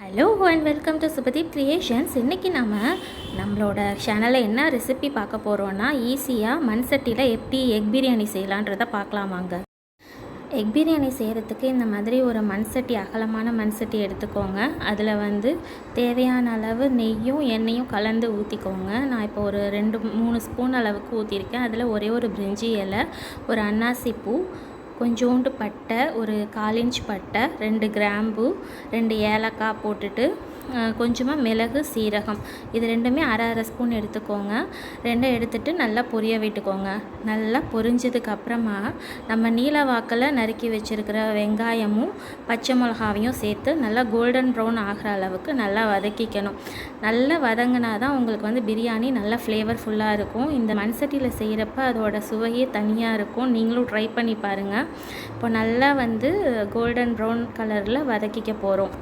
Hello and welcome to Subhadeep creations. இன்றைக்கி நம்மளோட சேனலில் என்ன ரெசிபி பார்க்க போகிறோன்னா, ஈஸியாக மண் சட்டியில் எப்படி எக் பிரியாணி செய்யலான்றதை பார்க்கலாம் வாங்க. எக் பிரியாணி செய்கிறதுக்கு இந்த மாதிரி ஒரு மண் சட்டி, அகலமான மண் சட்டி எடுத்துக்கோங்க. அதில் தேவையான அளவு நெய்யும் எண்ணெயும் கலந்து ஊற்றிக்கோங்க. நான் இப்போ ஒரு 2-3 ஸ்பூன் அளவுக்கு ஊற்றிருக்கேன். அதில் ஒரே ஒரு பிரிஞ்சி இலை, ஒரு அன்னாசி பூ, கொஞ்சோண்டு பட்டை, ஒரு 1/4 இன்ச் பட்டை, 2 கிராம்பு, 2 ஏலக்காய் போட்டுட்டு கொஞ்சமாக மிளகு, சீரகம், இது ரெண்டுமே அரை ஸ்பூன் எடுத்துக்கோங்க. ரெண்டும் எடுத்துகிட்டு நல்லா பொரிய விட்டுக்கோங்க. நல்லா பொரிஞ்சதுக்கப்புறமா நம்ம நீல வாக்கில் நறுக்கி வச்சுருக்கிற வெங்காயமும் பச்சை மிளகாவையும் சேர்த்து நல்லா கோல்டன் ப்ரௌன் ஆகிற அளவுக்கு நல்லா வதக்கிக்கணும். நல்லா வதங்கினா தான் உங்களுக்கு பிரியாணி நல்லா ஃப்ளேவர்ஃபுல்லாக இருக்கும். இந்த மண் சட்டியில் செய்கிறப்ப அதோட சுவையே தனியாக இருக்கும். நீங்களும் ட்ரை பண்ணி பாருங்கள். இப்போ நல்லா கோல்டன் ப்ரௌன் கலரில் வதக்கிக்க போகிறோம்.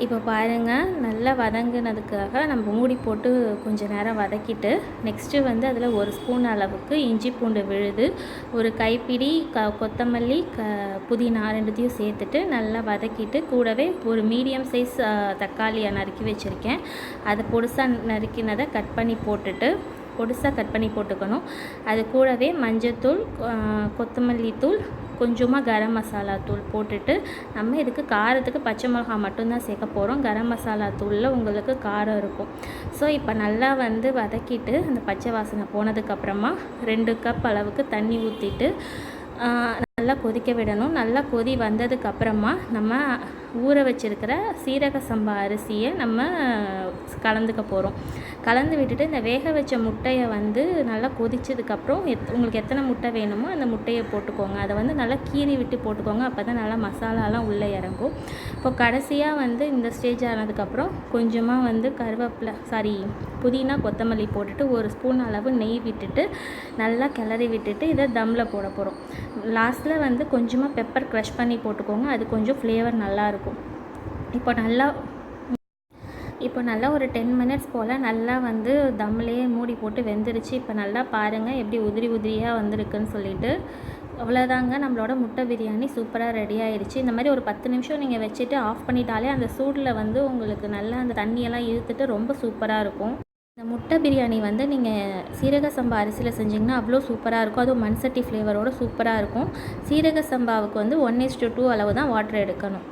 இப்போ பாருங்கள், நல்லா வதங்கினதுக்காக நம்ம மூடி போட்டு கொஞ்சம் நேரம் வதக்கிட்டு, நெக்ஸ்ட்டு அதில் 1 ஸ்பூன் அளவுக்கு இஞ்சி பூண்டு விழுது, ஒரு கைப்பிடி கொத்தமல்லி, புதினா ரெண்டுத்தையும் சேர்த்துட்டு நல்லா வதக்கிட்டு, கூடவே ஒரு மீடியம் சைஸ் தக்காளியை நறுக்கி வச்சுருக்கேன். அதை பொடிசாக நறுக்கினதை கட் பண்ணி போட்டுக்கணும். அது கூடவே மஞ்சத்தூள், கொத்தமல்லி தூள், கொஞ்சமாக கரம் மசாலா தூள் போட்டுட்டு, நம்ம இதுக்கு காரத்துக்கு பச்சை மிளகா மட்டும்தான் சேர்க்க போகிறோம். கரம் மசாலா தூளில் உங்களுக்கு காரம் இருக்கும். ஸோ இப்போ நல்லா வதக்கிட்டு, அந்த பச்சை வாசனை போனதுக்கப்புறமா 2 கப் அளவுக்கு தண்ணி ஊற்றிட்டு நல்லா கொதிக்க விடணும். நல்லா கொதி வந்ததுக்கப்புறமா நம்ம ஊற வச்சுருக்கிற சீரக சம்பா அரிசியை நம்ம கலந்துக்க போகிறோம். கலந்து விட்டுட்டு இந்த வேக வச்ச முட்டையை நல்லா கொதிச்சதுக்கப்புறம் உங்களுக்கு எத்தனை முட்டை வேணுமோ அந்த முட்டையை போட்டுக்கோங்க. அதை நல்லா கீறி விட்டு போட்டுக்கோங்க. அப்போ தான் நல்லா மசாலாலாம் உள்ளே இறங்கும். இப்போ கடைசியாக இந்த ஸ்டேஜ் ஆனதுக்கப்புறம் கொஞ்சமாக புதினா, கொத்தமல்லி போட்டுட்டு 1 ஸ்பூன் அளவு நெய் விட்டுட்டு நல்லா கிளறி விட்டுட்டு இதை தம்மில் போட போகிறோம். லாஸ்ட்டில் கொஞ்சமாக பெப்பர் க்ரஷ் பண்ணி போட்டுக்கோங்க. அது கொஞ்சம் ஃப்ளேவர் நல்லாயிருக்கும். இப்போ நல்லா ஒரு 10 மினிட்ஸ் போல் நல்லா தம்லேயே மூடி போட்டு வெந்துருச்சு. இப்போ நல்லா பாருங்கள் எப்படி உதிரியாக வந்திருக்குன்னு சொல்லிட்டு. அவ்வளோதாங்க, நம்மளோட முட்டை பிரியாணி சூப்பராக ரெடி ஆயிடுச்சு. இந்த மாதிரி ஒரு 10 நிமிஷம் நீங்கள் வச்சுட்டு ஆஃப் பண்ணிட்டாலே அந்த சூடில் உங்களுக்கு நல்லா அந்த தண்ணியெல்லாம் இழுத்துட்டு ரொம்ப சூப்பராக இருக்கும். இந்த முட்டை பிரியாணி நீங்கள் சீரக சம்பா அரிசியில் செஞ்சிங்கன்னா அவ்வளோ சூப்பராக இருக்கும். அதுவும் மண் சட்டி ஃப்ளேவரோடு சூப்பராக இருக்கும். சீரக சம்பாவுக்கு 1:2 அளவு தான் வாட்டர் எடுக்கணும்.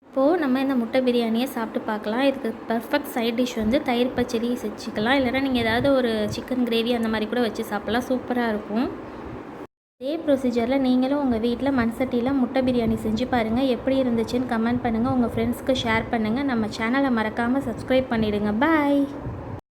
இப்போது நம்ம இந்த முட்டை பிரியாணியை சாப்பிட்டு பார்க்கலாம். இதுக்கு பர்ஃபெக்ட் சைட் டிஷ் தயிர் பச்சடி செஞ்சுக்கலாம். இல்லைனா நீங்கள் ஏதாவது ஒரு சிக்கன் கிரேவி அந்த மாதிரி கூட வச்சு சாப்பிட்லாம். சூப்பராக இருக்கும். இதே ப்ரொசீஜரில் நீங்களும் உங்கள் வீட்டில் மண் சட்டியில் முட்டை பிரியாணி செஞ்சு பாருங்கள். எப்படி இருந்துச்சுன்னு கமெண்ட் பண்ணுங்கள். உங்கள் ஃப்ரெண்ட்ஸ்க்கு ஷேர் பண்ணுங்கள். நம்ம சேனலை மறக்காமல் சப்ஸ்கிரைப் பண்ணிவிடுங்க. பாய்.